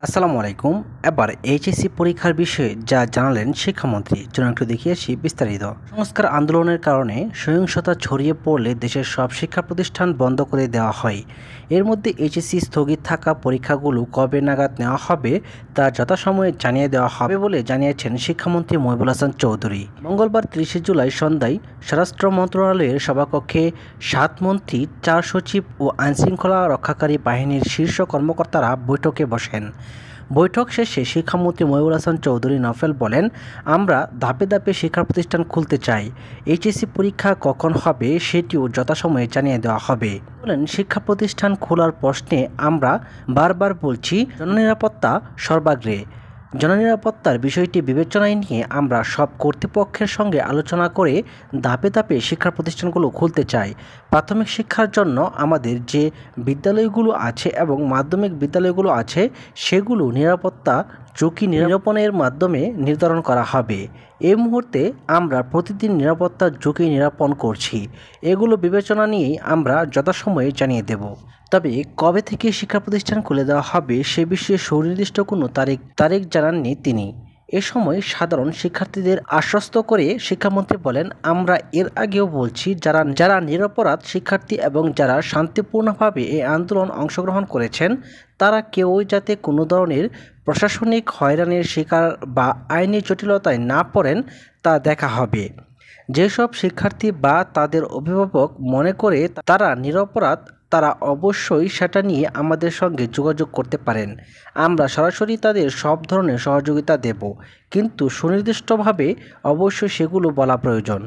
আসসালামু আলাইকুম। এবার এইচএসসি পরীক্ষার বিষয়ে যা জানালেন শিক্ষামন্ত্রী, চলুন একটু দেখে আসি বিস্তারিত। সংস্কার আন্দোলনের কারণে সহিংসতা ছড়িয়ে পড়লে দেশের সব শিক্ষা প্রতিষ্ঠান বন্ধ করে দেওয়া হয়। এর মধ্যে এইচএসসি স্থগিত থাকা পরীক্ষাগুলো কবে নাগাদ নেওয়া হবে তা যথাসময়ে জানিয়ে দেওয়া হবে বলে জানিয়েছেন শিক্ষামন্ত্রী মহিবুল হাসান চৌধুরী। মঙ্গলবার ৩০ জুলাই সন্ধ্যায় স্বরাষ্ট্র মন্ত্রণালয়ের সভাকক্ষে ৭ মন্ত্রী, ৪ সচিব ও আইনশৃঙ্খলা রক্ষাকারী বাহিনীর শীর্ষ কর্মকর্তারা বৈঠকে বসেন। বৈঠক শেষে শিক্ষামন্ত্রী মহিবুল হাসান চৌধুরী নফেল বলেন, আমরা ধাপে ধাপে শিক্ষা প্রতিষ্ঠান খুলতে চাই। এইচএসসি পরীক্ষা কখন হবে সেটিও যথাসময়ে জানিয়ে দেওয়া হবে। বলেন, শিক্ষা প্রতিষ্ঠান খোলার প্রশ্নে আমরা বারবার বলছি জননিরাপত্তা সর্বাগ্রে। জননিরাপত্তার বিষয়টি বিবেচনায় নিয়ে আমরা সব কর্তৃপক্ষের সঙ্গে আলোচনা করে ধাপে ধাপে শিক্ষা প্রতিষ্ঠানগুলো খুলতে চাই। প্রাথমিক শিক্ষার জন্য আমাদের যে বিদ্যালয়গুলো আছে এবং মাধ্যমিক বিদ্যালয়গুলো আছে সেগুলো নিরাপত্তা ঝুঁকি নিরূপণের মাধ্যমে নির্ধারণ করা হবে। এই মুহূর্তে আমরা প্রতিদিন নিরাপত্তা ঝুঁকি নিরূপণ করছি। এগুলো বিবেচনা নিয়েই আমরা যথাসময়ে জানিয়ে দেব। তবে কবে থেকে শিক্ষা প্রতিষ্ঠান খুলে দেওয়া হবে সে বিষয়ে সুনির্দিষ্ট কোনো তারিখ জানাননি তিনি। এ সময় সাধারণ শিক্ষার্থীদের আশ্বস্ত করে শিক্ষামন্ত্রী বলেন, আমরা এর আগেও বলছি যারা নিরপরাধ শিক্ষার্থী এবং যারা শান্তিপূর্ণভাবে এই আন্দোলন অংশগ্রহণ করেছেন তারা কেউই যাতে কোনো ধরনের প্রশাসনিক হয়রানির শিকার বা আইনি জটিলতায় না পড়েন তা দেখা হবে। যেসব শিক্ষার্থী বা তাদের অভিভাবক মনে করে তারা নিরপরাধ তারা অবশ্যই সেটা নিয়ে আমাদের সঙ্গে যোগাযোগ করতে পারেন। আমরা সরাসরি তাদের সব ধরনের সহযোগিতা দেব, কিন্তু সুনির্দিষ্টভাবে অবশ্যই সেগুলো বলা প্রয়োজন।